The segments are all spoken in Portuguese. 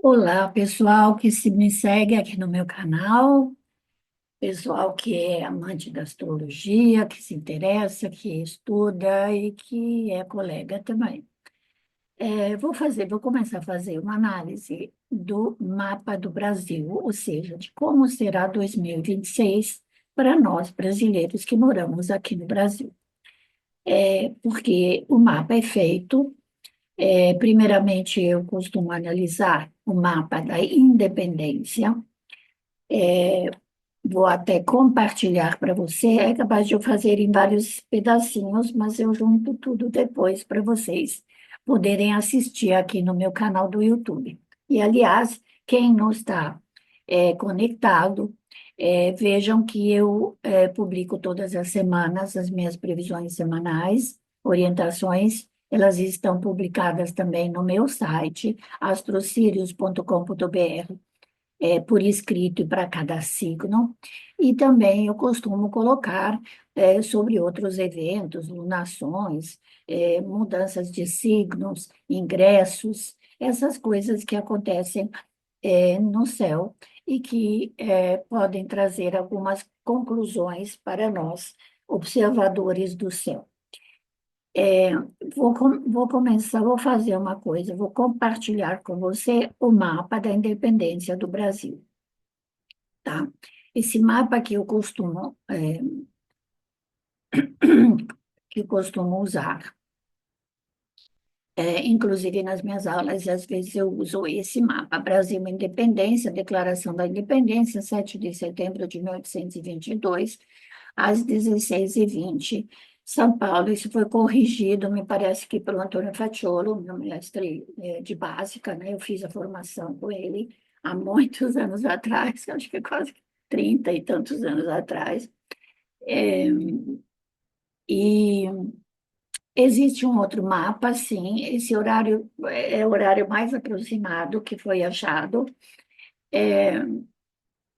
Olá, pessoal que se me segue aqui no meu canal, pessoal que é amante da astrologia, que se interessa, que estuda e que é colega também. Vou começar a fazer uma análise do mapa do Brasil, ou seja, de como será 2026 para nós brasileiros que moramos aqui no Brasil. Porque o mapa é feito, primeiramente eu costumo analisar o mapa da independência. Vou até compartilhar para você. É capaz de eu fazer em vários pedacinhos, mas eu junto tudo depois para vocês poderem assistir aqui no meu canal do YouTube. E, aliás, quem não está conectado, vejam que eu publico todas as semanas as minhas previsões semanais, orientações. Elas estão publicadas também no meu site, astrocírios.com.br, por escrito e para cada signo, e também eu costumo colocar sobre outros eventos, lunações, mudanças de signos, ingressos, essas coisas que acontecem no céu e que podem trazer algumas conclusões para nós, observadores do céu. Vou começar, vou fazer uma coisa, vou compartilhar com você o mapa da independência do Brasil, tá? Esse mapa que eu costumo, que eu costumo usar, inclusive nas minhas aulas, às vezes eu uso esse mapa, Brasil Independência, Declaração da Independência, 7 de setembro de 1822, às 16h20, São Paulo. Isso foi corrigido, me parece que pelo Antônio Facciolo, meu mestre de básica, né? Eu fiz a formação com ele há muitos anos atrás, acho que quase 30 e tantos anos atrás. É, e existe um outro mapa, sim, esse horário é o horário mais aproximado que foi achado,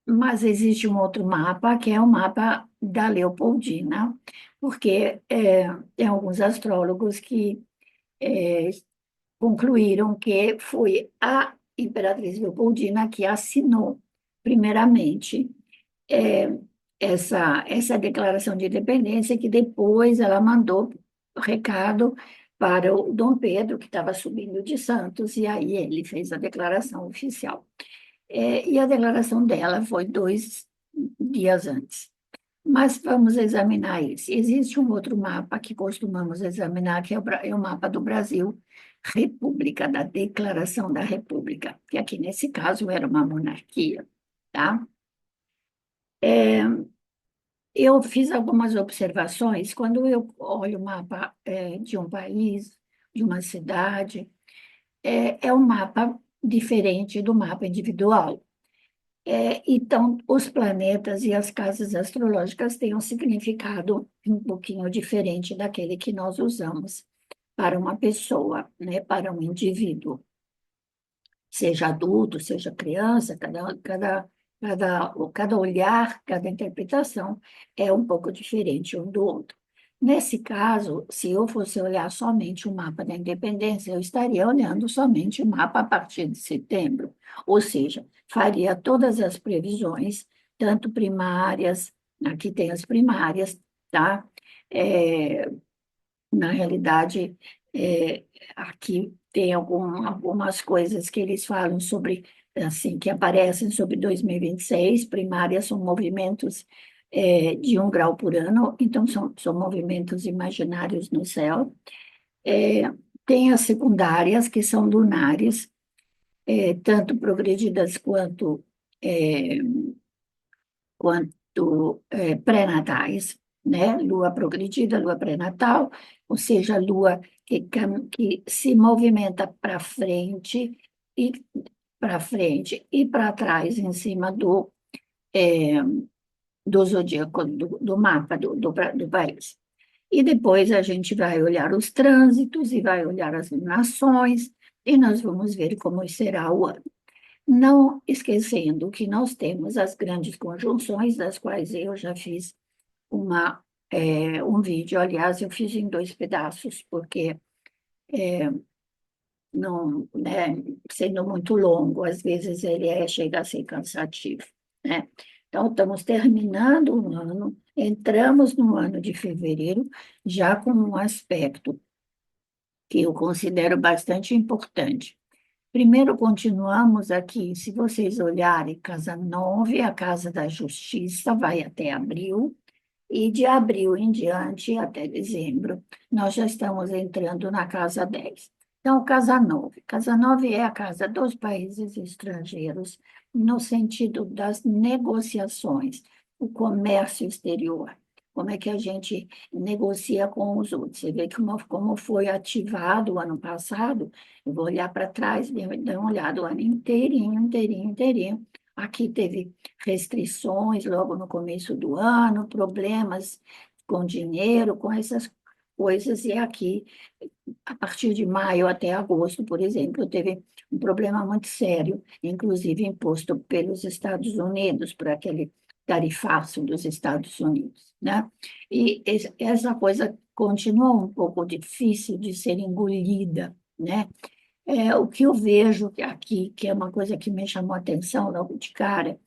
mas existe um outro mapa, que é o mapa da Leopoldina, porque tem alguns astrólogos que é, concluíram que foi a Imperatriz Leopoldina que assinou, primeiramente, é, essa declaração de independência, que depois ela mandou recado para o Dom Pedro, que estava subindo de Santos, e aí ele fez a declaração oficial. E a declaração dela foi 2 dias antes. Mas vamos examinar esse. Existe um outro mapa que costumamos examinar, que é o mapa do Brasil, República, da Declaração da República, que aqui nesse caso era uma monarquia, tá? Eu fiz algumas observações quando eu olho o mapa de um país, de uma cidade, é um mapa diferente do mapa individual. Então, os planetas e as casas astrológicas têm um significado um pouquinho diferente daquele que nós usamos para uma pessoa, né, para um indivíduo, seja adulto, seja criança, cada olhar, cada interpretação é um pouco diferente um do outro. Nesse caso, se eu fosse olhar somente o mapa da independência, eu estaria olhando somente o mapa a partir de setembro, ou seja, faria todas as previsões, tanto primárias, aqui tem as primárias, tá? É, Na realidade, aqui tem algumas coisas que eles falam sobre, assim, que aparecem sobre 2026. Primárias são movimentos de 1 grau por ano, então são movimentos imaginários no céu. É, Tem as secundárias, que são lunares, tanto progredidas é, quanto pré-natais, né? Lua progredida, lua pré-natal, ou seja, a lua que se movimenta e para frente e para trás em cima é, do zodíaco, do mapa do país. E depois a gente vai olhar os trânsitos e vai olhar as lunações, e nós vamos ver como será o ano. Não esquecendo que nós temos as grandes conjunções, das quais eu já fiz um vídeo. Aliás, eu fiz em 2 pedaços, porque não, né, sendo muito longo, às vezes chega a ser cansativo, né? Então, estamos terminando o ano, entramos no ano de fevereiro, já com um aspecto que eu considero bastante importante. Primeiro, continuamos aqui, se vocês olharem, Casa 9, a Casa da Justiça, vai até abril, e de abril em diante, até dezembro, nós já estamos entrando na Casa 10. Então, Casa 9. Casa 9 é a casa dos países estrangeiros, no sentido das negociações, o comércio exterior. Como é que a gente negocia com os outros? Você vê como foi ativado o ano passado. Eu vou olhar para trás, dar uma olhada o ano inteirinho, inteirinho, inteirinho. Aqui teve restrições logo no começo do ano, problemas com dinheiro, com essas coisas, e aqui, a partir de maio até agosto, por exemplo, teve um problema muito sério, inclusive imposto pelos Estados Unidos, por aquele tarifaço dos Estados Unidos, né? E essa coisa continua um pouco difícil de ser engolida, né? O que eu vejo aqui, que é uma coisa que me chamou a atenção logo de cara,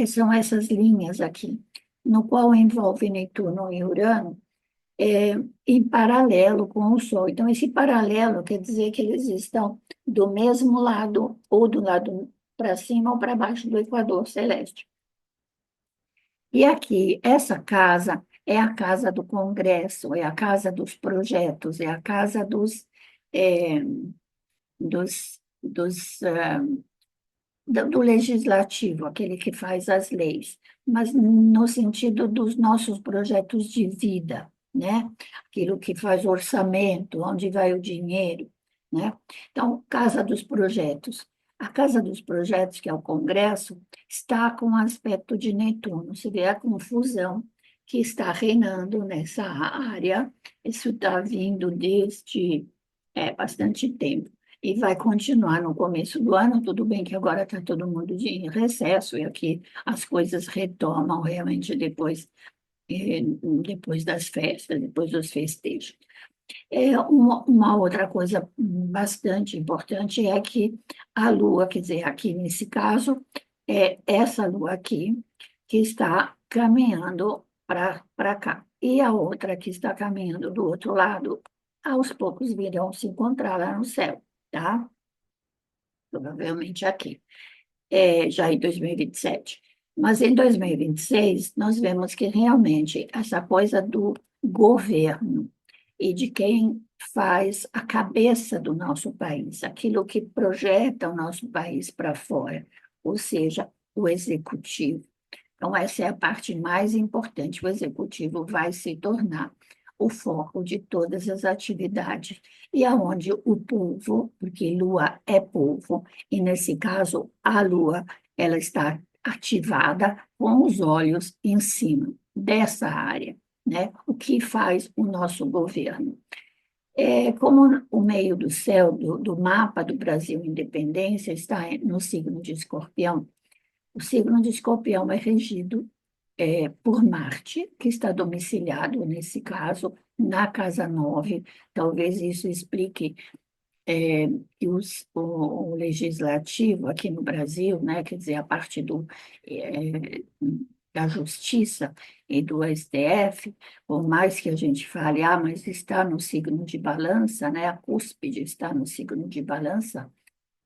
são essas linhas aqui, no qual envolve Netuno e Urano, é, em paralelo com o Sol. Então, esse paralelo quer dizer que eles estão do mesmo lado, ou do lado para cima ou para baixo do Equador Celeste. E aqui, essa casa é a casa do Congresso, é a casa dos projetos, é a casa é, do legislativo, aquele que faz as leis, mas no sentido dos nossos projetos de vida, né? Aquilo que faz o orçamento, onde vai o dinheiro, né? Então, Casa dos Projetos. A Casa dos Projetos, que é o Congresso, está com aspecto de Netuno. Você vê a confusão que está reinando nessa área. Isso está vindo desde bastante tempo e vai continuar no começo do ano. Tudo bem que agora está todo mundo de recesso e aqui as coisas retomam realmente depois das festas, depois dos festejos. Uma outra coisa bastante importante é que a Lua, quer dizer, aqui nesse caso, é essa Lua aqui, que está caminhando para cá. E a outra que está caminhando do outro lado, aos poucos virão se encontrar lá no céu, tá? Provavelmente aqui, já em 2027. Mas em 2026, nós vemos que realmente essa coisa do governo e de quem faz a cabeça do nosso país, aquilo que projeta o nosso país para fora, ou seja, o executivo. Então, essa é a parte mais importante. O executivo vai se tornar o foco de todas as atividades. E aonde o povo, porque Lua é povo, e nesse caso a Lua, ela está ativada com os olhos em cima dessa área, né? O que faz o nosso governo? Como o meio do céu, do mapa do Brasil Independência, está no signo de Escorpião, o signo de Escorpião é regido por Marte, que está domiciliado, nesse caso, na Casa 9. Talvez isso explique que o legislativo aqui no Brasil, né, quer dizer, a parte da Justiça e do STF, por mais que a gente fale, mas está no signo de balança, né, a cúspide está no signo de balança,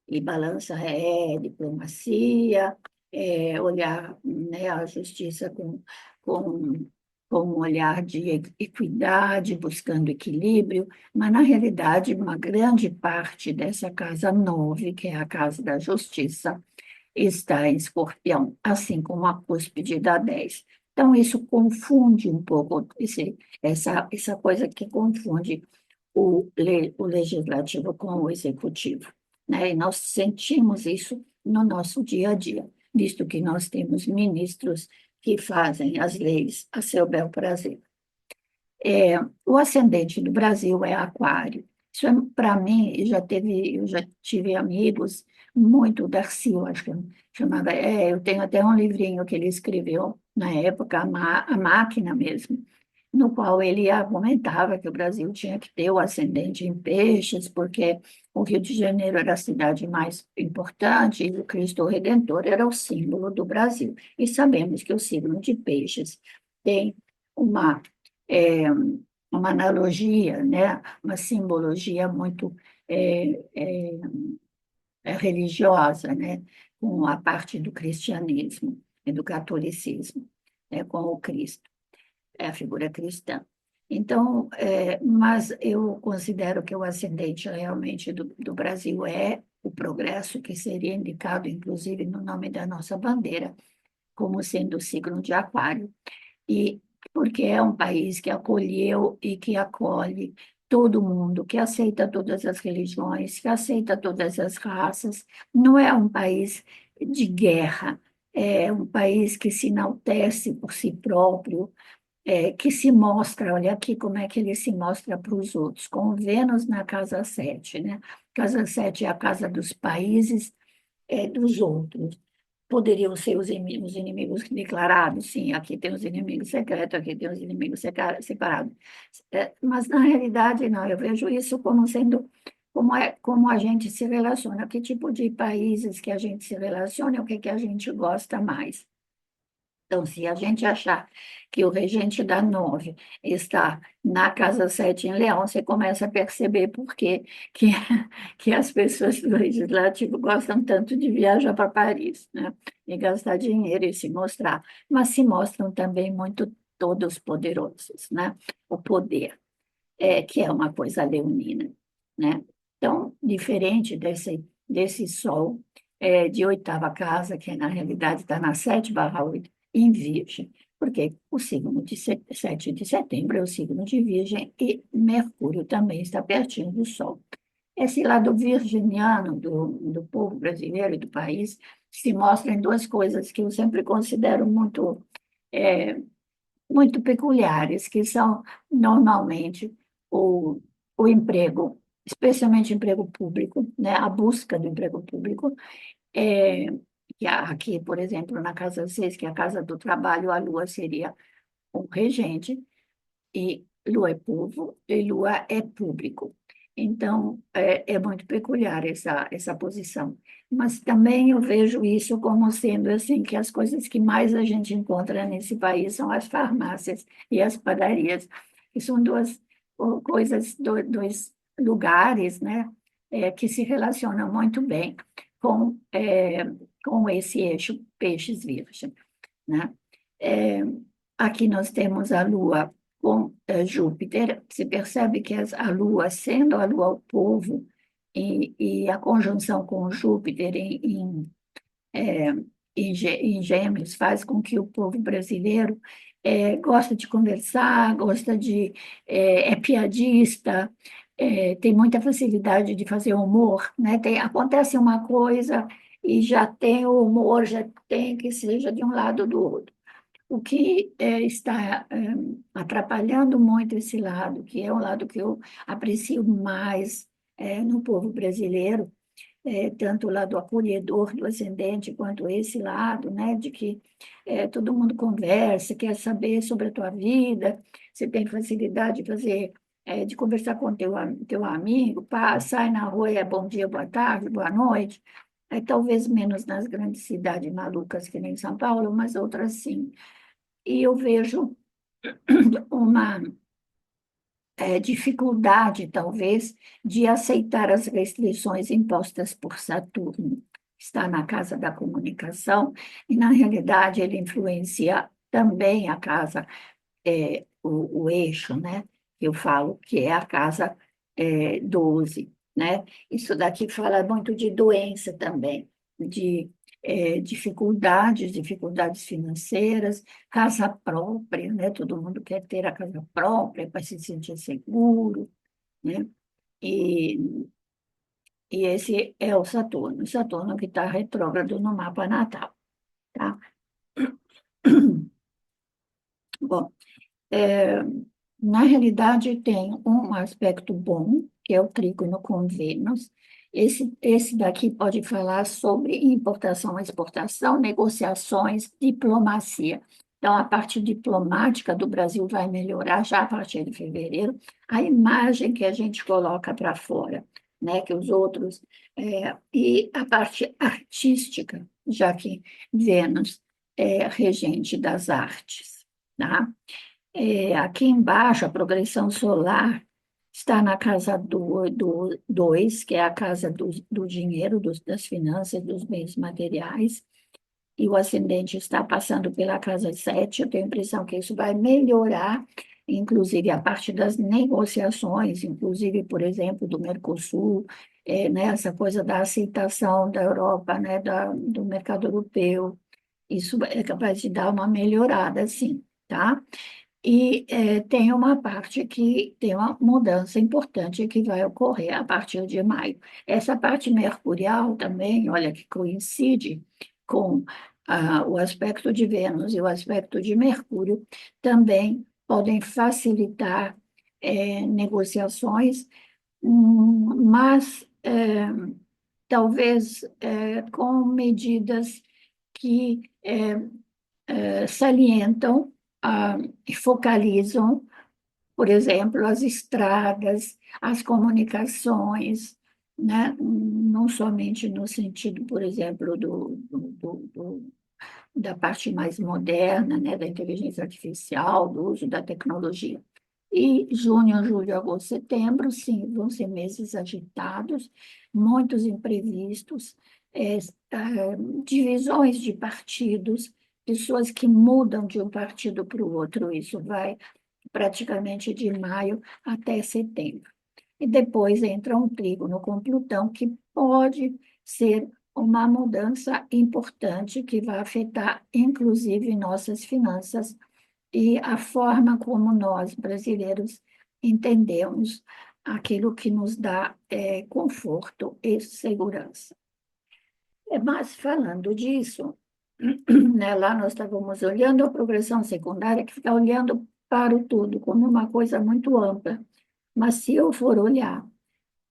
e balança é diplomacia, olhar, né, a justiça com, com um olhar de equidade, buscando equilíbrio, mas, na realidade, uma grande parte dessa casa 9, que é a casa da justiça, está em Escorpião, assim como a cúspide da 10. Então, isso confunde um pouco, essa coisa que confunde o legislativo com o executivo, né? E nós sentimos isso no nosso dia a dia, visto que nós temos ministros que fazem as leis a seu bel prazer. O ascendente do Brasil é Aquário. Isso é, para mim, eu já tive amigos, muito Darcy, eu acho que chamava, eu tenho até um livrinho que ele escreveu na época, a máquina mesmo. no qual ele argumentava que o Brasil tinha que ter o ascendente em peixes, porque o Rio de Janeiro era a cidade mais importante e o Cristo Redentor era o símbolo do Brasil. E sabemos que o signo de peixes tem uma, é, uma analogia, né? Uma simbologia muito é, é, religiosa, né? Com a parte do cristianismo e do catolicismo, né? Com o Cristo, é a figura cristã. Então, mas eu considero que o ascendente realmente do Brasil é o progresso, que seria indicado, inclusive, no nome da nossa bandeira, como sendo o signo de Aquário. E porque é um país que acolheu e que acolhe todo mundo, que aceita todas as religiões, que aceita todas as raças. Não é um país de guerra, é um país que se enaltece por si próprio, que se mostra, olha aqui como é que ele se mostra para os outros, com Vênus na casa 7, né? Casa 7 é a casa dos países, dos outros. Poderiam ser os inimigos declarados, sim, aqui tem os inimigos secretos, aqui tem os inimigos separados. Mas, na realidade, não, eu vejo isso como sendo, como a gente se relaciona, que tipo de países que a gente se relaciona, o que que a gente gosta mais. Então, se a gente achar que o regente da 9 está na casa 7 em Leão, você começa a perceber por que, que, que as pessoas do legislativo gostam tanto de viajar para Paris, né? E gastar dinheiro e se mostrar. Mas se mostram também muito todos poderosos, né? O poder, que é uma coisa leonina, né? Então, diferente desse Sol de oitava casa, que na realidade está na 7/8, em Virgem, porque o signo de 7 de setembro é o signo de Virgem e Mercúrio também está pertinho do Sol. Esse lado virginiano do povo brasileiro e do país se mostra em duas coisas que eu sempre considero é, muito peculiares, que são normalmente o, o emprego, especialmente emprego público, né? A busca do emprego público, é, que aqui, por exemplo, na casa 6, que é a casa do trabalho, a Lua seria um regente, e Lua é povo e Lua é público. Então, é muito peculiar essa posição. Mas também eu vejo isso como sendo assim, que as coisas que mais a gente encontra nesse país são as farmácias e as padarias, que são duas coisas, dois lugares, né, que se relacionam muito bem com esse eixo peixes-virgem, né? É, aqui nós temos a Lua com Júpiter. Se percebe que a Lua, sendo a Lua o povo, e a conjunção com Júpiter é, em Gêmeos faz com que o povo brasileiro gosta de conversar, é piadista, tem muita facilidade de fazer humor, né? Acontece uma coisa e já tem o humor, já tem que seja de um lado ou do outro. O que está atrapalhando muito esse lado, que é o lado que eu aprecio mais no povo brasileiro, tanto o lado acolhedor do ascendente, quanto esse lado, né, de que todo mundo conversa, quer saber sobre a tua vida, você tem facilidade de fazer, de conversar com teu amigo, sai na rua, bom dia, boa tarde, boa noite. Talvez menos nas grandes cidades malucas que nem São Paulo, mas outras sim. E eu vejo uma dificuldade, talvez, de aceitar as restrições impostas por Saturno. Está na casa da comunicação, e, na realidade, ele influencia também a casa, o eixo, né? Eu falo que é a casa 12, né? Isso daqui fala muito de doença também, de dificuldades financeiras, casa própria, né? Todo mundo quer ter a casa própria para se sentir seguro, né? E, e esse é o Saturno que está retrógrado no mapa natal, tá? Bom, é, na realidade, tem um aspecto bom, que é o trígono com Vênus. Esse daqui pode falar sobre importação, exportação, negociações, diplomacia. Então, a parte diplomática do Brasil vai melhorar já a partir de fevereiro, a imagem que a gente coloca para fora, né, que os outros, e a parte artística, já que Vênus é regente das artes, tá? Aqui embaixo, a progressão solar está na casa do 2, que é a casa do dinheiro, das finanças, dos bens materiais, e o ascendente está passando pela casa 7. Eu tenho a impressão que isso vai melhorar, inclusive a parte das negociações, inclusive, por exemplo, do Mercosul, né, essa coisa da aceitação da Europa, né, do mercado europeu. Isso é capaz de dar uma melhorada, sim, tá? E tem uma parte que tem uma mudança importante que vai ocorrer a partir de maio. Essa parte mercurial também, olha que coincide com o aspecto de Vênus e o aspecto de Mercúrio, também podem facilitar negociações, mas talvez com medidas que salientam e focalizam, por exemplo, as estradas, as comunicações, né? Não somente no sentido, por exemplo, da parte mais moderna, né? Da inteligência artificial, do uso da tecnologia. E junho, julho, agosto, setembro, sim, vão ser meses agitados, muitos imprevistos, é, divisões de partidos, pessoas que mudam de um partido para o outro. Isso vai praticamente de maio até setembro. E depois entra um trígono com Plutão, que pode ser uma mudança importante que vai afetar, inclusive, nossas finanças e a forma como nós, brasileiros, entendemos aquilo que nos dá conforto e segurança. Mas, falando disso, né, lá nós estávamos olhando a progressão secundária, que fica olhando para o todo como uma coisa muito ampla. Mas se eu for olhar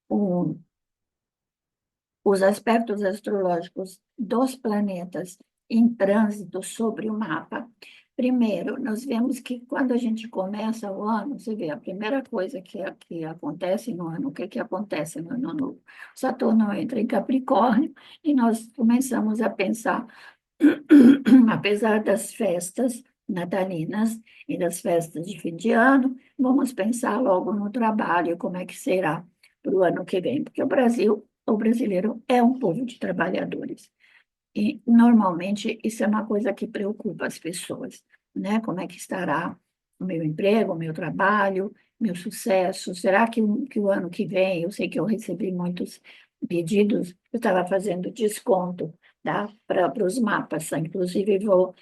o- os aspectos astrológicos dos planetas em trânsito sobre o mapa, primeiro, nós vemos que quando a gente começa o ano, você vê, a primeira coisa que acontece no ano, o que, que acontece no ano novo? Saturno entra em Capricórnio e nós começamos a pensar, apesar das festas natalinas e das festas de fim de ano, vamos pensar logo no trabalho, como é que será para o ano que vem, porque o brasileiro é um povo de trabalhadores. E, normalmente, isso é uma coisa que preocupa as pessoas, né? Como é que estará o meu emprego, o meu trabalho, meu sucesso? Será que o ano que vem, eu sei que eu recebi muitos pedidos, eu estava fazendo desconto, tá? Para os mapas, tá? Inclusive vou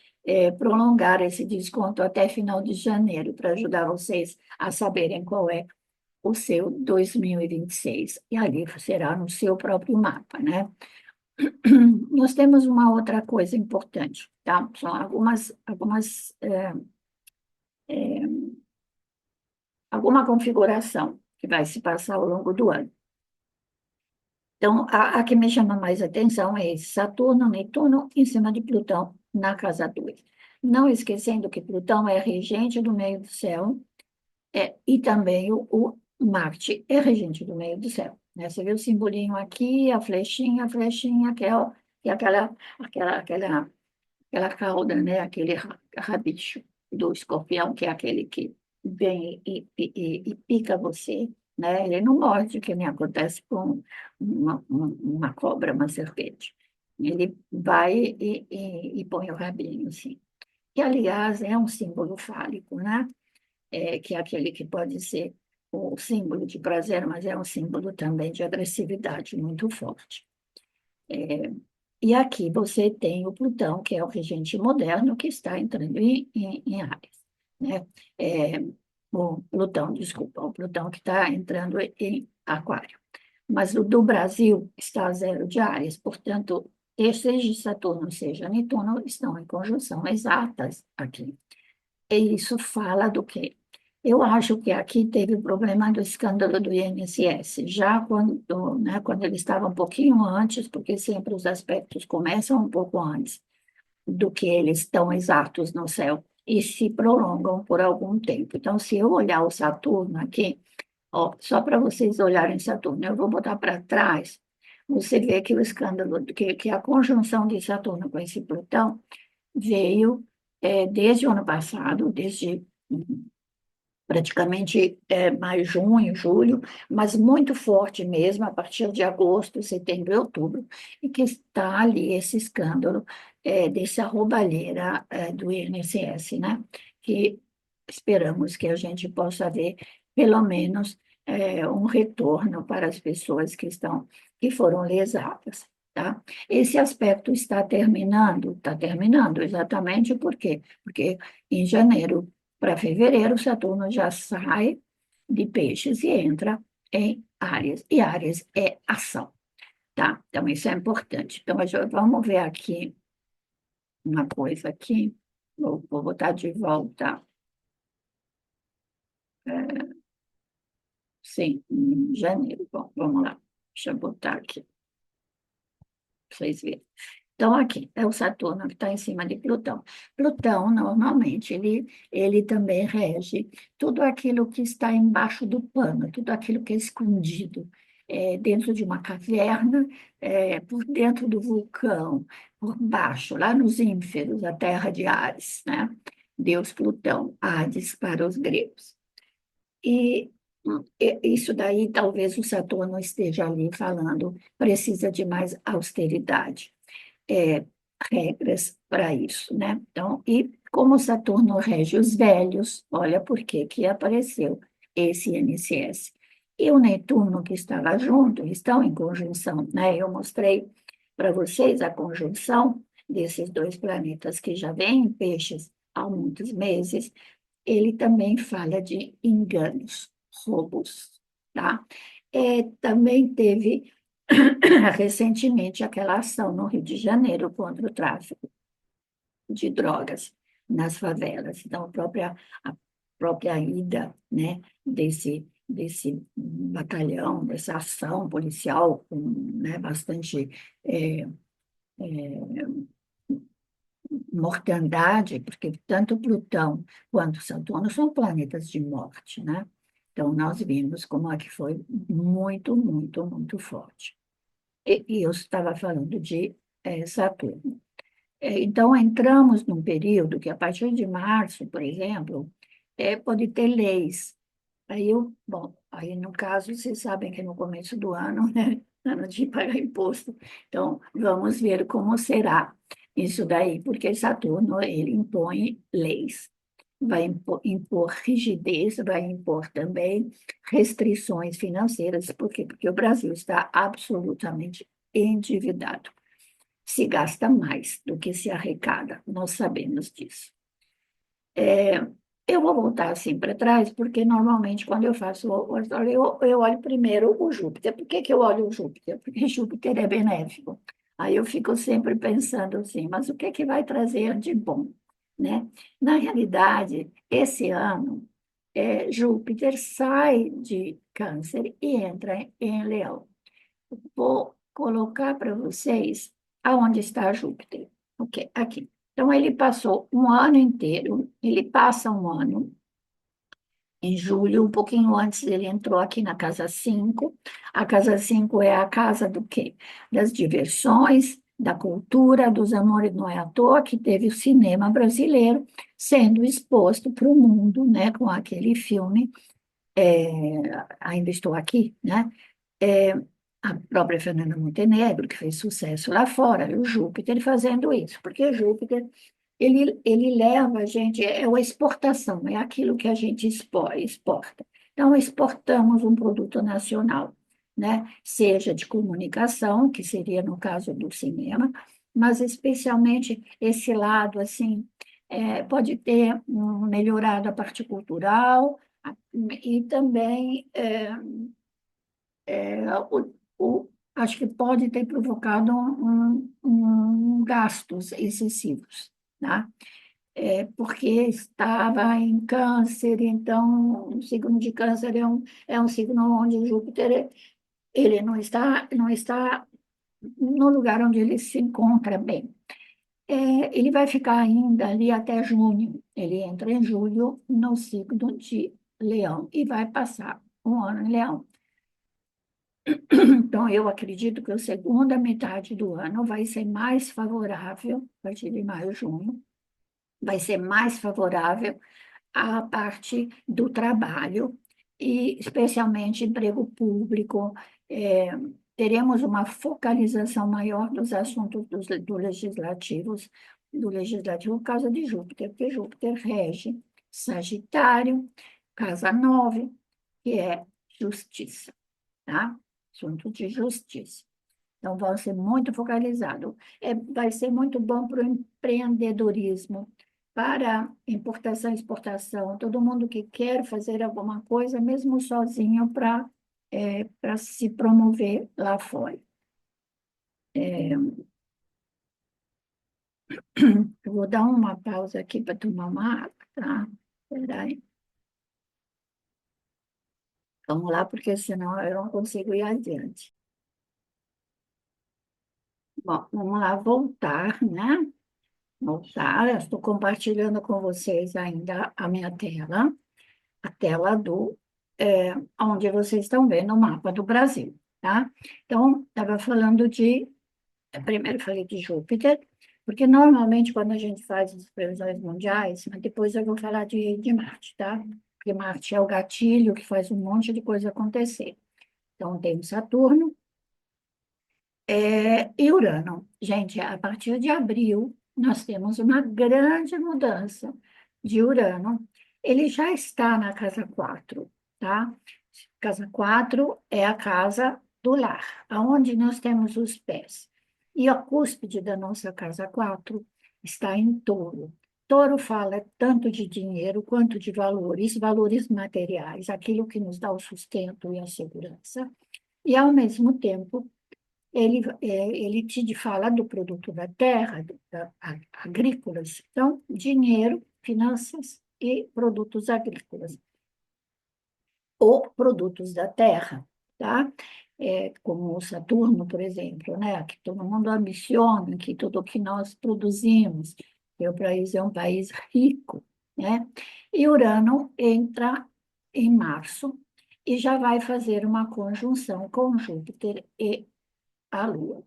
prolongar esse desconto até final de janeiro, para ajudar vocês a saberem qual é o seu 2026. E ali será no seu próprio mapa, né? Nós temos uma outra coisa importante, tá? São alguma configuração que vai se passar ao longo do ano. Então, a que me chama mais atenção é esse Saturno, Netuno em cima de Plutão na casa 2. Não esquecendo que Plutão é regente do meio do céu, e também o Marte é regente do meio do céu, né? Você vê o simbolinho aqui, a flechinha, que é aquela cauda, né? Aquele rabicho do escorpião, que é aquele que vem e pica você, né? Ele não morde, que nem acontece com uma cobra, uma serpente. Ele vai e põe o rabinho, assim. Que, aliás, é um símbolo fálico, né? Que é aquele que pode ser o símbolo de prazer, mas é um símbolo também de agressividade muito forte. E aqui você tem o Plutão, que é o regente moderno, que está entrando em Áries, né? É, o Plutão, desculpa, o Plutão que está entrando em Aquário. Mas o do Brasil está a zero de Áries, portanto, seja Saturno, seja Netuno, estão em conjunção exatas aqui. E isso fala do quê? Eu acho que aqui teve o problema do escândalo do INSS, já quando, né, quando ele estava um pouquinho antes, porque sempre os aspectos começam um pouco antes do que eles estão exatos no céu. e se prolongam por algum tempo. Então, se eu olhar o Saturno aqui, ó, só para vocês olharem Saturno, eu vou botar para trás, você vê que o escândalo, que a conjunção de Saturno com esse Plutão veio desde o ano passado, desde praticamente maio, junho, julho, mas muito forte mesmo a partir de agosto, setembro e outubro, e que está ali esse escândalo dessa roubalheira do INSS, né? Que esperamos que a gente possa ver pelo menos um retorno para as pessoas que foram lesadas. Tá? Esse aspecto está terminando exatamente por quê? Porque em janeiro para fevereiro, Saturno já sai de Peixes e entra em Áries. E Áries é ação, tá? Então, isso é importante. Então, vamos ver aqui uma coisa aqui. Vou botar de volta. Sim, em janeiro. Bom, vamos lá. Deixa eu botar aqui, para vocês verem. Então, aqui é o Saturno que está em cima de Plutão. Plutão, normalmente, ele também rege tudo aquilo que está embaixo do pano, tudo aquilo que é escondido, dentro de uma caverna, por dentro do vulcão, por baixo, lá nos ínferos, a terra de Ares, né? Deus Plutão, Hades para os gregos. E isso daí, talvez o Saturno esteja ali falando, precisa de mais austeridade é, regras para isso, né? Então, e como Saturno rege os velhos, olha por que que apareceu esse INSS. E o Netuno, que estava junto, estão em conjunção, né? Eu mostrei para vocês a conjunção desses dois planetas que já vêm em peixes há muitos meses. Ele também fala de enganos, roubos, tá? Também teve recentemente aquela ação no Rio de Janeiro contra o tráfico de drogas nas favelas. Então, a própria ida, né, desse batalhão, dessa ação policial com, né, bastante é, mortandade, porque tanto Plutão quanto Saturno são planetas de morte, né? Então, nós vimos como é que foi muito, muito, muito forte. E eu estava falando de Saturno. Então, entramos num período que, a partir de março, por exemplo, pode ter leis. Bom, aí no caso, vocês sabem que no começo do ano, né, ano de pagar imposto, então vamos ver como será isso daí, porque Saturno, ele impõe leis, vai impor rigidez, vai impor também restrições financeiras, por quê? Porque o Brasil está absolutamente endividado, se gasta mais do que se arrecada, nós sabemos disso. É, eu vou voltar assim para trás, porque normalmente quando eu faço o história, eu olho primeiro o Júpiter. Por que que eu olho o Júpiter? Porque Júpiter é benéfico. Aí eu fico sempre pensando assim, mas o que que vai trazer de bom, né? Na realidade, esse ano, Júpiter sai de Câncer e entra em Leão. Vou colocar para vocês aonde está Júpiter. Ok, aqui. Então, ele passou um ano inteiro, ele passa um ano, em julho, um pouquinho antes, ele entrou aqui na Casa 5. A Casa 5 é a casa do quê? Das diversões, da cultura, dos amores. Não é à toa que teve o cinema brasileiro sendo exposto para o mundo, né, com aquele filme, Ainda Estou Aqui, né? é, a própria Fernanda Montenegro, que fez sucesso lá fora, e o Júpiter fazendo isso, porque Júpiter, ele leva a gente, é uma exportação, é aquilo que a gente exporta. Então, exportamos um produto nacional, né? Seja de comunicação, que seria no caso do cinema, mas especialmente esse lado, assim, pode ter melhorado a parte cultural, e também o, acho que pode ter provocado gastos excessivos, tá? Porque estava em câncer, então o signo de câncer é um signo onde Júpiter ele não está no lugar onde ele se encontra bem. Ele vai ficar ainda ali até junho. Ele entra em julho no signo de Leão e vai passar um ano em Leão. Então, eu acredito que a segunda metade do ano vai ser mais favorável, a partir de maio, junho, vai ser mais favorável à parte do trabalho, e especialmente emprego público. É, teremos uma focalização maior dos assuntos do legislativo por causa de Júpiter, porque Júpiter rege Sagitário, casa 9, que é justiça, tá? Assunto de justiça. Então, vai ser muito focalizado. Vai ser muito bom para o empreendedorismo, para importação e exportação. Todo mundo que quer fazer alguma coisa, mesmo sozinho, para se promover lá fora. Eu vou dar uma pausa aqui para tomar uma água, tá? Espera aí. Vamos lá, porque senão eu não consigo ir adiante. Bom, vamos lá voltar, né? Voltar. Eu estou compartilhando com vocês ainda a minha tela. A tela onde vocês estão vendo o mapa do Brasil, tá? Então, estava falando primeiro falei de Júpiter, porque normalmente quando a gente faz as previsões mundiais, mas depois eu vou falar de Marte, tá? Porque Marte é o gatilho que faz um monte de coisa acontecer. Então, tem Saturno, e Urano. Gente, a partir de abril, nós temos uma grande mudança de Urano. Ele já está na casa 4, tá? Casa 4 é a casa do lar, aonde nós temos os pés. E a cúspide da nossa casa 4 está em Touro. Touro fala tanto de dinheiro quanto de valores materiais, aquilo que nos dá o sustento e a segurança. E, ao mesmo tempo, ele te fala do produto da terra, agrícolas. Então, dinheiro, finanças e produtos agrícolas, ou produtos da terra, tá? Como o Saturno, por exemplo, né? Que todo mundo ambiciona, que tudo que nós produzimos, que o país é um país rico, né? E Urano entra em março e já vai fazer uma conjunção com Júpiter e a Lua.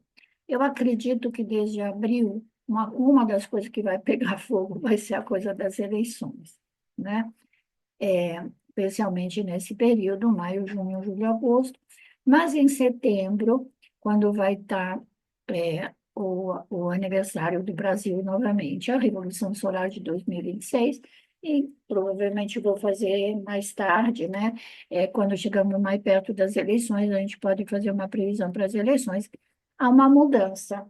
Eu acredito que desde abril, uma das coisas que vai pegar fogo vai ser a coisa das eleições, né? Especialmente nesse período, maio, junho, julho, agosto. Mas em setembro, quando vai estar o aniversário do Brasil novamente, a Revolução Solar de 2026, e provavelmente vou fazer mais tarde, né? Quando chegamos mais perto das eleições, a gente pode fazer uma previsão para as eleições. Há uma mudança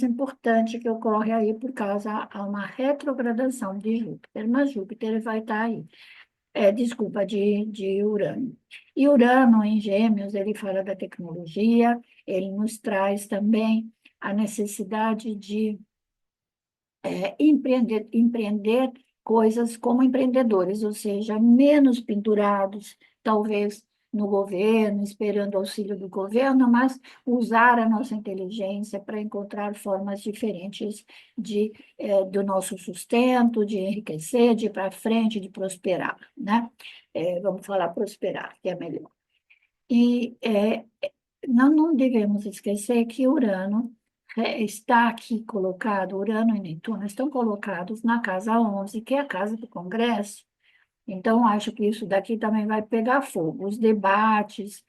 importante que ocorre aí por causa há uma retrogradação de Júpiter, mas Júpiter vai estar aí. Desculpa, de Urano. E Urano, em Gêmeos, ele fala da tecnologia, ele nos traz também a necessidade de empreender coisas como empreendedores, ou seja, menos pendurados, talvez no governo, esperando auxílio do governo, mas usar a nossa inteligência para encontrar formas diferentes do nosso sustento, de enriquecer, de ir para frente, de prosperar, né? Vamos falar prosperar, que é melhor. E não devemos esquecer que Urano está aqui colocado, Urano e Netuno estão colocados na casa 11, que é a casa do Congresso. Então, acho que isso daqui também vai pegar fogo. Os debates,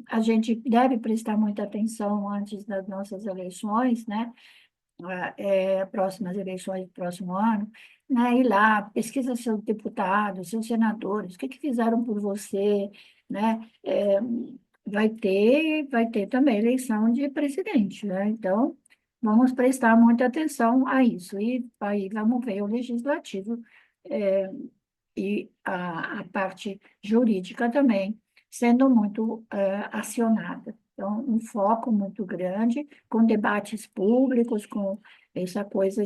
a gente deve prestar muita atenção antes das nossas eleições, né? Próximas eleições do próximo ano, né? Ir lá, pesquisa seus deputados, seus senadores, o que que fizeram por você, né? Vai ter também eleição de presidente, né? Então, vamos prestar muita atenção a isso. E aí vamos ver o legislativo, é, e a parte jurídica também sendo muito acionada. Então, um foco muito grande, com debates públicos, com essa coisa,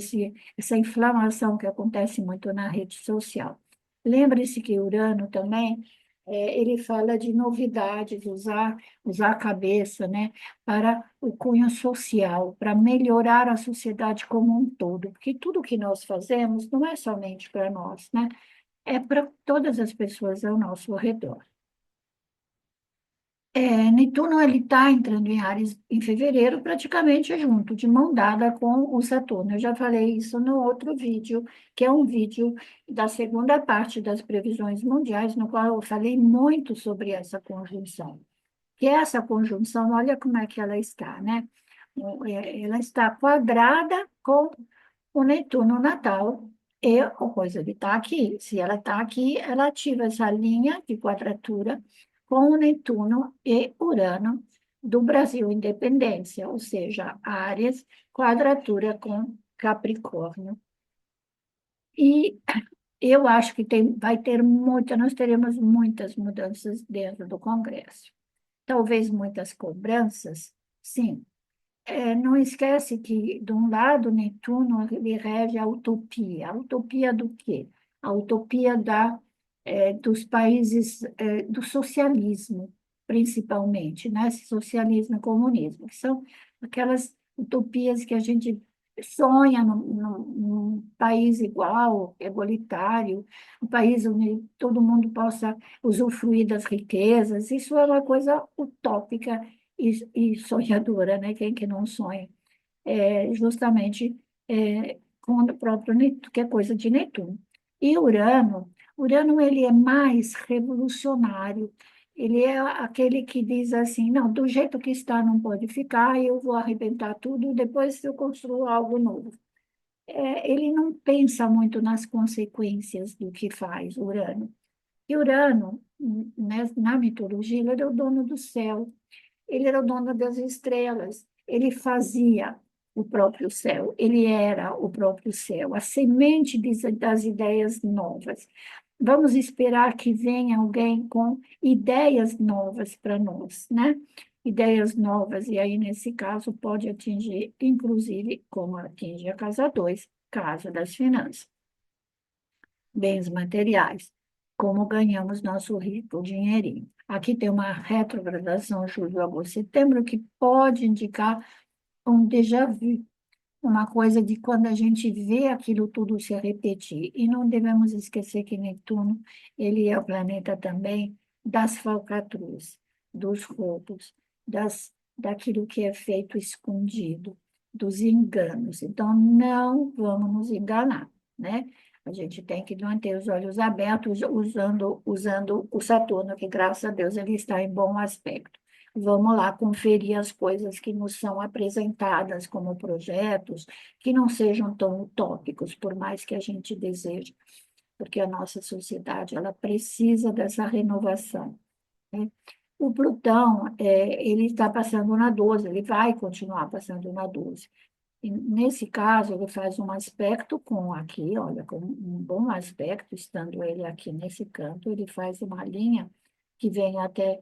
essa inflamação que acontece muito na rede social. Lembre-se que Urano também Ele fala de novidades, usar a cabeça, né, para o cunho social, para melhorar a sociedade como um todo, porque tudo que nós fazemos não é somente para nós, né, é para todas as pessoas ao nosso redor. Netuno ele está entrando em Áries em fevereiro, praticamente junto, de mão dada com o Saturno. Eu já falei isso no outro vídeo, que é um vídeo da segunda parte das previsões mundiais, no qual eu falei muito sobre essa conjunção. Que essa conjunção, olha como é que ela está, né? Ela está quadrada com o Netuno natal, e, pois ele está aqui. Se ela está aqui, ela ativa essa linha de quadratura com o Netuno e Urano do Brasil Independência, ou seja, Áries, quadratura com Capricórnio. E eu acho que nós teremos muitas mudanças dentro do Congresso. Talvez muitas cobranças, sim. Não esquece que, de um lado, Netuno ele rege a utopia. A utopia do quê? A utopia dos países do socialismo, principalmente, né? Esse socialismo e comunismo, que são aquelas utopias que a gente sonha num país igual, igualitário, um país onde todo mundo possa usufruir das riquezas. Isso é uma coisa utópica e sonhadora, né? Quem que não sonha? Justamente com o próprio Netuno, que é coisa de Netuno. E Urano ele é mais revolucionário. Ele é aquele que diz assim, não, do jeito que está não pode ficar, eu vou arrebentar tudo e depois eu construo algo novo. Ele não pensa muito nas consequências do que faz, Urano. E Urano, né, na mitologia, ele era o dono do céu. Ele era o dono das estrelas, ele fazia o próprio céu, ele era o próprio céu, a semente das ideias novas. Vamos esperar que venha alguém com ideias novas para nós, né? Ideias novas, e aí, nesse caso, pode atingir, inclusive, como atinge a casa 2, casa das finanças, bens materiais, como ganhamos nosso rico dinheirinho. Aqui tem uma retrogradação julho, agosto, setembro, que pode indicar um déjà vu, uma coisa de quando a gente vê aquilo tudo se repetir. E não devemos esquecer que Netuno, ele é o planeta também das falcatruas, dos roubos, daquilo que é feito escondido, dos enganos. Então, não vamos nos enganar, né? A gente tem que manter os olhos abertos usando o Saturno, que graças a Deus ele está em bom aspecto. Vamos lá conferir as coisas que nos são apresentadas como projetos, que não sejam tão utópicos, por mais que a gente deseje, porque a nossa sociedade ela precisa dessa renovação, né? O Plutão, ele está passando na 12, ele vai continuar passando na 12. E, nesse caso, ele faz um aspecto com aqui, olha, com um bom aspecto, estando ele aqui nesse canto, ele faz uma linha que vem até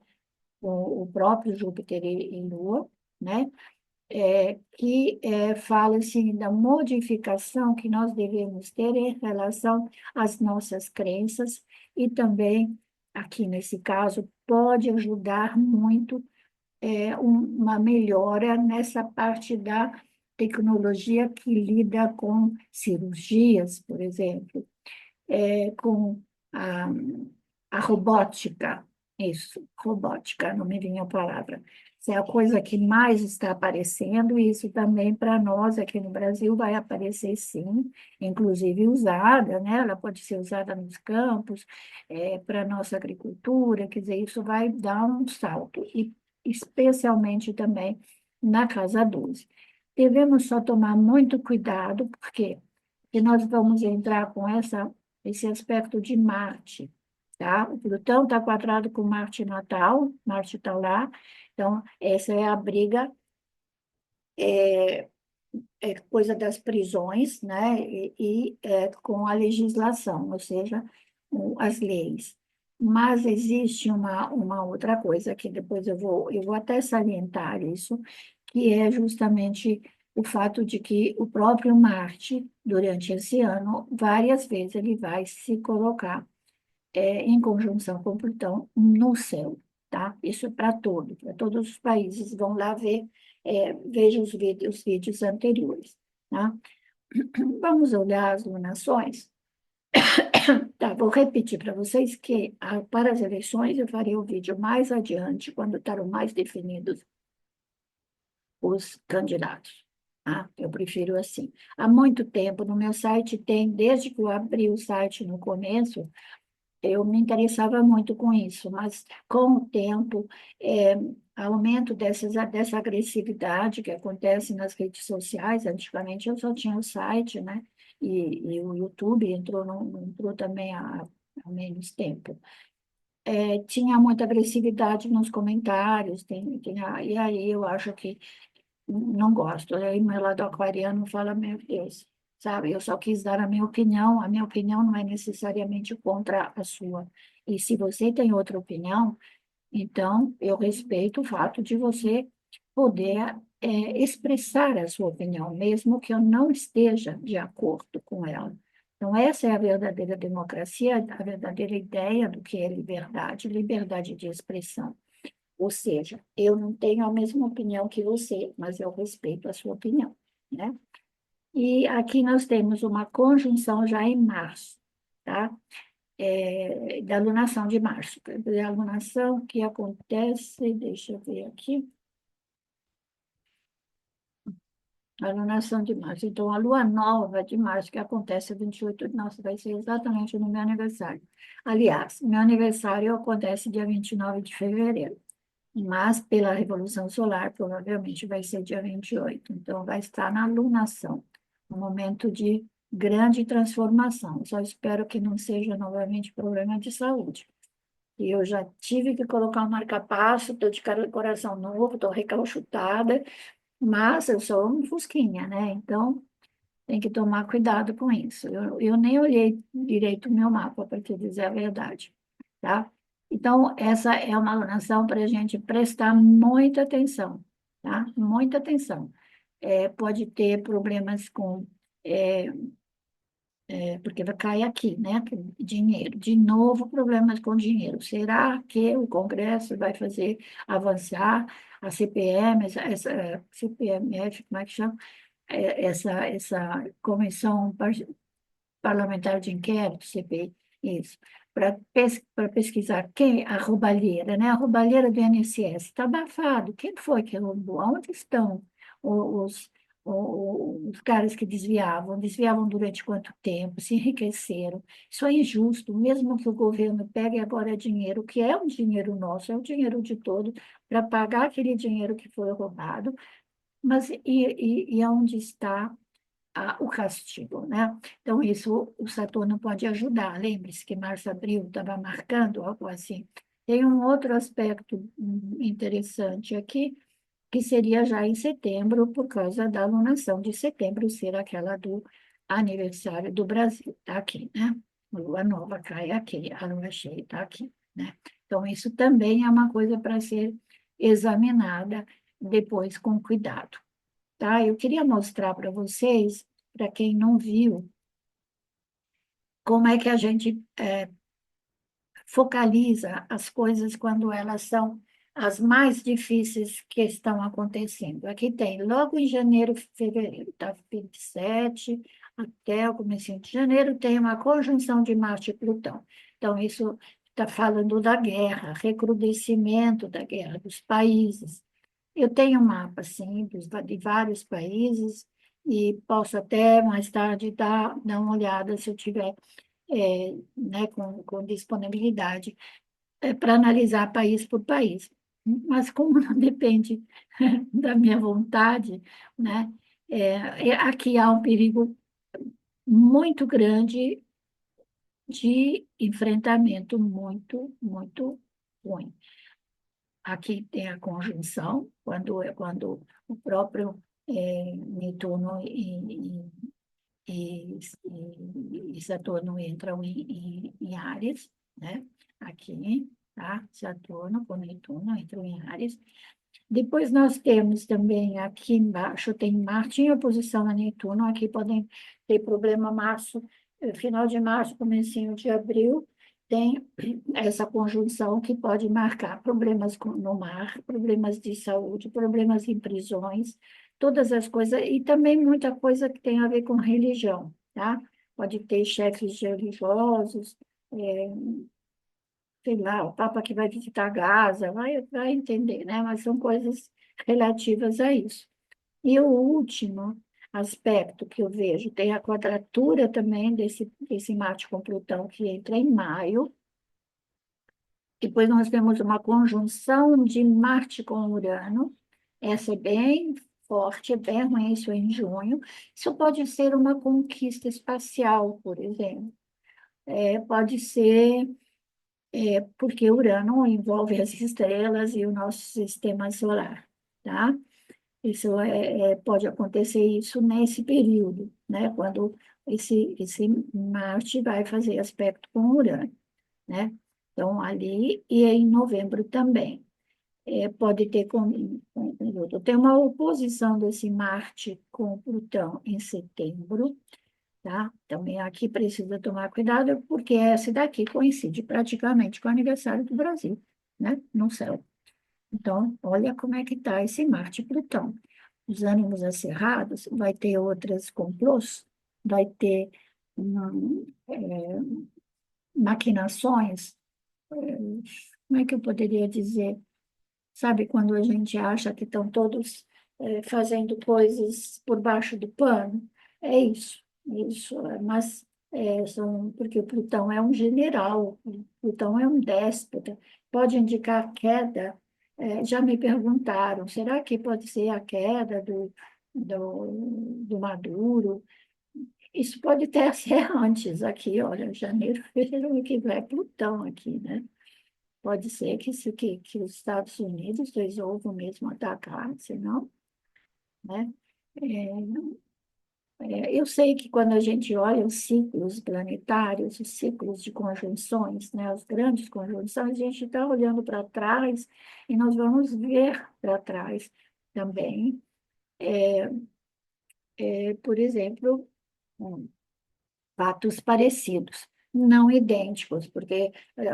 o próprio Júpiter e Lua, né? Que fala assim, da modificação que nós devemos ter em relação às nossas crenças e também, aqui nesse caso, pode ajudar muito uma melhora nessa parte da tecnologia que lida com cirurgias, por exemplo, com a, a robótica, isso, robótica, não me vinha a palavra. Isso é a coisa que mais está aparecendo, e isso também para nós aqui no Brasil vai aparecer sim, inclusive usada, né? Ela pode ser usada nos campos, para a nossa agricultura, quer dizer, isso vai dar um salto, e especialmente também na Casa 12. Devemos só tomar muito cuidado, porque nós vamos entrar com esse aspecto de Marte, tá? O Plutão está quadrado com Marte natal, Marte está lá, então essa é a briga, coisa das prisões, né? Com a legislação, ou seja, as leis. Mas existe uma outra coisa que depois eu vou até salientar isso, que é justamente o fato de que o próprio Marte, durante esse ano, várias vezes ele vai se colocar em conjunção com Plutão no céu, tá? Isso é para todos os países. Vão lá ver, veja os vídeos anteriores, tá? Vamos olhar as lunações. Tá, vou repetir para vocês que para as eleições eu farei o vídeo mais adiante, quando estarão mais definidos os candidatos. Tá? Eu prefiro assim. Há muito tempo no meu site tem, desde que eu abri o site no começo, eu me interessava muito com isso, mas com o tempo, é, aumento dessa agressividade que acontece nas redes sociais, antigamente eu só tinha o site, né? E o YouTube entrou também há menos tempo. Tinha muita agressividade nos comentários, e aí eu acho que não gosto. Aí meu lado aquariano fala, meu Deus, sabe? Eu só quis dar a minha opinião não é necessariamente contra a sua. E se você tem outra opinião, então eu respeito o fato de você poder expressar a sua opinião, mesmo que eu não esteja de acordo com ela. Então, essa é a verdadeira democracia, a verdadeira ideia do que é liberdade, liberdade de expressão. Ou seja, eu não tenho a mesma opinião que você, mas eu respeito a sua opinião, né? E aqui nós temos uma conjunção já em março, tá? Da alunação de março. A alunação que acontece, deixa eu ver aqui, a alunação de março. Então, a lua nova de março, que acontece 28 de março, vai ser exatamente no meu aniversário. Aliás, meu aniversário acontece dia 29 de fevereiro. Mas pela Revolução Solar, provavelmente vai ser dia 28. Então, vai estar na lunação, um momento de grande transformação. Só espero que não seja novamente problema de saúde. E eu já tive que colocar um marca-passo, estou de coração novo, estou recalchutada, mas eu sou um fusquinha, né? Então, tem que tomar cuidado com isso. Eu nem olhei direito o meu mapa, para te dizer a verdade, tá? Então, essa é uma alunação para a gente prestar muita atenção, tá? Muita atenção. Pode ter problemas com, é, porque vai cair aqui, né? Dinheiro. De novo, problemas com dinheiro. Será que o Congresso vai fazer avançar a CPM, essa CPMF, como é que chama? Essa comissão parlamentar de inquérito, CPI, isso, para pesquisar quem, a roubalheira, né? A roubalheira do INSS está abafado. Quem foi que roubou? Onde estão os, os caras que desviavam? Desviavam durante quanto tempo? Se enriqueceram? Isso é injusto, mesmo que o governo pegue agora dinheiro, que é um dinheiro nosso, é o dinheiro de todos, para pagar aquele dinheiro que foi roubado, mas e aonde está o castigo, né? Então, isso o Saturno pode ajudar. Lembre-se que março, abril estava marcando algo assim. Tem um outro aspecto interessante aqui, que seria já em setembro, por causa da alunação de setembro ser aquela do aniversário do Brasil, tá aqui, né? A lua nova cai aqui, a lua cheia está aqui, né? Então, isso também é uma coisa para ser examinada depois com cuidado, tá? Eu queria mostrar para vocês, para quem não viu, como é que a gente focaliza as coisas quando elas são as mais difíceis que estão acontecendo. Aqui tem, logo em janeiro, fevereiro, tá? 27 até o começo de janeiro, tem uma conjunção de Marte e Plutão. Então, isso está falando da guerra, recrudescimento da guerra dos países. Eu tenho um mapa, sim, de vários países, e posso até mais tarde dar uma olhada se eu tiver né, com disponibilidade para analisar país por país. Mas como não depende da minha vontade, né, aqui há um perigo muito grande de enfrentamento muito ruim. Aqui tem a conjunção, quando o próprio Netuno e Saturno entram em Áries, né? Aqui, tá? Saturno com Netuno entram em Áries. Depois nós temos também aqui embaixo, tem Marte em oposição a Netuno, aqui podem ter problema março, final de março, comecinho de abril, tem essa conjunção que pode marcar problemas no mar, problemas de saúde, problemas em prisões, todas as coisas, e também muita coisa que tem a ver com religião, tá? Pode ter chefes religiosos, é, sei lá, o Papa que vai visitar Gaza, vai entender, né? Mas são coisas relativas a isso. E o último aspecto que eu vejo, tem a quadratura também desse Marte com Plutão, que entra em maio. Depois nós temos uma conjunção de Marte com Urano. Essa é bem forte, é bem ruim, isso é em junho. Isso pode ser uma conquista espacial, por exemplo. Pode ser porque Urano envolve as estrelas e o nosso sistema solar, tá? Isso pode acontecer isso nesse período, né? Quando esse Marte vai fazer aspecto com Urano, né? Então, ali, e em novembro também. Pode ter tem uma oposição desse Marte com Plutão em setembro, tá? Também aqui precisa tomar cuidado, porque esse daqui coincide praticamente com o aniversário do Brasil, né? No céu. Então, olha como é que está esse Marte e Plutão. Os ânimos acirrados, vai ter outras complôs, vai ter maquinações, como é que eu poderia dizer? Sabe quando a gente acha que estão todos fazendo coisas por baixo do pano? É isso, isso. Mas porque o Plutão é um general, o Plutão é um déspota, pode indicar queda. Já me perguntaram, será que pode ser a queda do Maduro? Isso pode até ser antes aqui, olha, janeiro, fevereiro que vai Plutão aqui, né? Pode ser que os Estados Unidos resolvam mesmo atacar, senão, né? Eu sei que quando a gente olha os ciclos planetários, os ciclos de conjunções, né, as grandes conjunções, a gente está olhando para trás e nós vamos ver para trás também, por exemplo, fatos parecidos, não idênticos, porque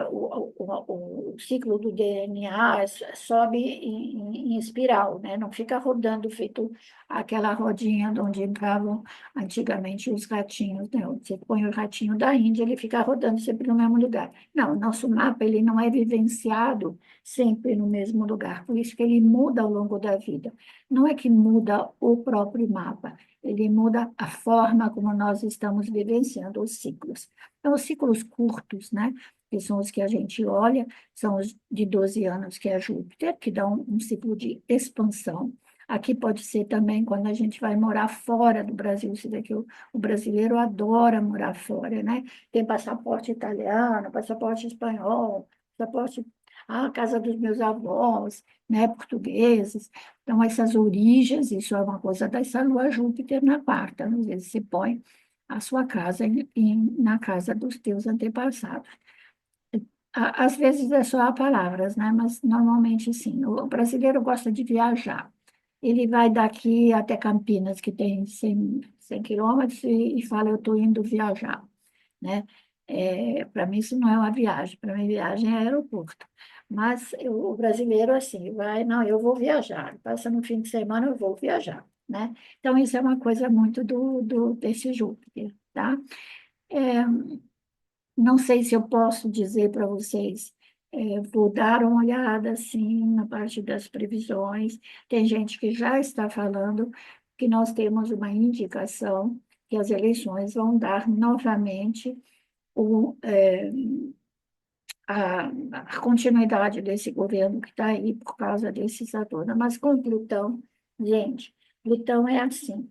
o ciclo do DNA sobe em espiral, né? Não fica rodando feito aquela rodinha onde entravam antigamente os ratinhos, né? Você põe o ratinho da Índia, ele fica rodando sempre no mesmo lugar. Não, o nosso mapa ele não é vivenciado sempre no mesmo lugar, por isso que ele muda ao longo da vida. Não é que muda o próprio mapa, ele muda a forma como nós estamos vivenciando os ciclos. Então, os ciclos curtos, né, que são os que a gente olha, são os de 12 anos, que é Júpiter, que dá um ciclo de expansão. Aqui pode ser também quando a gente vai morar fora do Brasil, se daqui o brasileiro adora morar fora, né? Tem passaporte italiano, passaporte espanhol, passaporte, casa dos meus avós, né, portugueses. Então, essas origens, isso é uma coisa dessa lua Júpiter na quarta, às vezes se põe a sua casa na casa dos teus antepassados. Às vezes é só palavras, né? Mas normalmente sim. O brasileiro gosta de viajar. Ele vai daqui até Campinas, que tem 100 quilômetros, e fala, eu estou indo viajar, né? Para mim isso não é uma viagem, para mim viagem é aeroporto. Mas o brasileiro, assim, vai, não, eu vou viajar, passa no fim de semana, eu vou viajar, né? Então, isso é uma coisa muito desse Júpiter, tá? É, não sei se eu posso dizer para vocês, vou dar uma olhada, assim, na parte das previsões. Tem gente que já está falando que nós temos uma indicação que as eleições vão dar novamente o, a continuidade desse governo que está aí por causa desse Saturno. Mas com Plutão, gente, Plutão é assim.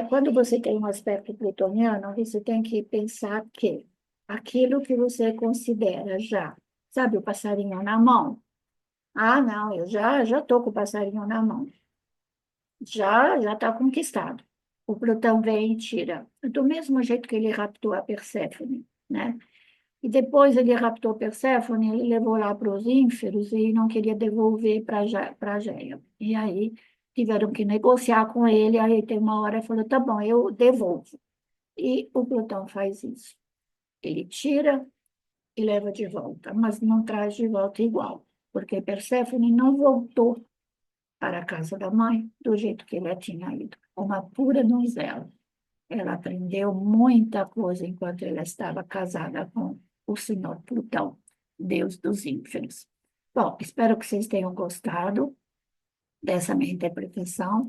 Quando você tem um aspecto plutoniano, você tem que pensar que aquilo que você considera já, sabe, o passarinho na mão? Ah, não, eu já estou com o passarinho na mão. Já está conquistado. O Plutão vem e tira. Do mesmo jeito que ele raptou a Perséfone, né? E depois ele raptou Perséfone, ele levou lá para os ínferos e não queria devolver para Géia. E aí tiveram que negociar com ele, aí tem uma hora ele falou, tá bom, eu devolvo. E o Plutão faz isso. Ele tira e leva de volta, mas não traz de volta igual, porque Perséfone não voltou para a casa da mãe do jeito que ele tinha ido. Uma pura donzela. Ela aprendeu muita coisa enquanto ela estava casada com o senhor Plutão, deus dos ínferos. Bom, espero que vocês tenham gostado dessa minha interpretação.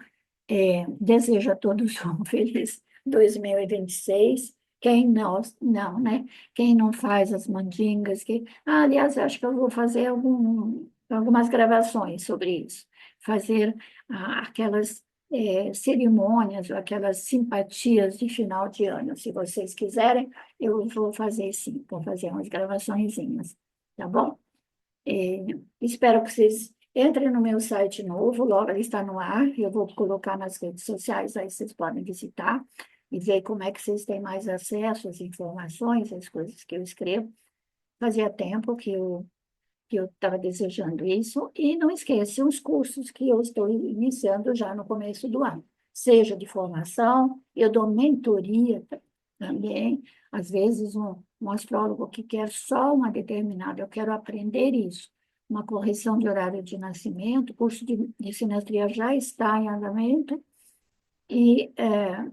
Desejo a todos um feliz 2026. Quem não, né? Quem não faz as mandingas, aliás, acho que eu vou fazer algumas gravações sobre isso. Fazer aquelas cerimônias, ou aquelas simpatias de final de ano. Se vocês quiserem, eu vou fazer sim, vou fazer umas gravaçõezinhas, tá bom? É, espero que vocês entrem no meu site novo, logo ele está no ar, eu vou colocar nas redes sociais, aí vocês podem visitar e ver como é que vocês têm mais acesso às informações, às coisas que eu escrevo. Fazia tempo que eu estava desejando isso, e não esqueça os cursos que eu estou iniciando já no começo do ano, seja de formação, eu dou mentoria também, às vezes um astrólogo que quer só uma determinada, eu quero aprender isso, uma correção de horário de nascimento, o curso de sinastria já está em andamento, e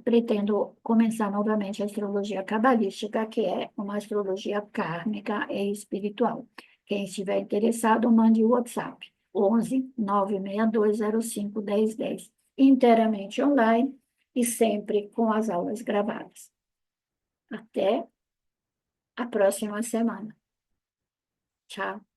pretendo começar novamente a astrologia cabalística, que é uma astrologia kármica e espiritual. Quem estiver interessado, mande o WhatsApp, 11 96205 1010, inteiramente online e sempre com as aulas gravadas. Até a próxima semana. Tchau.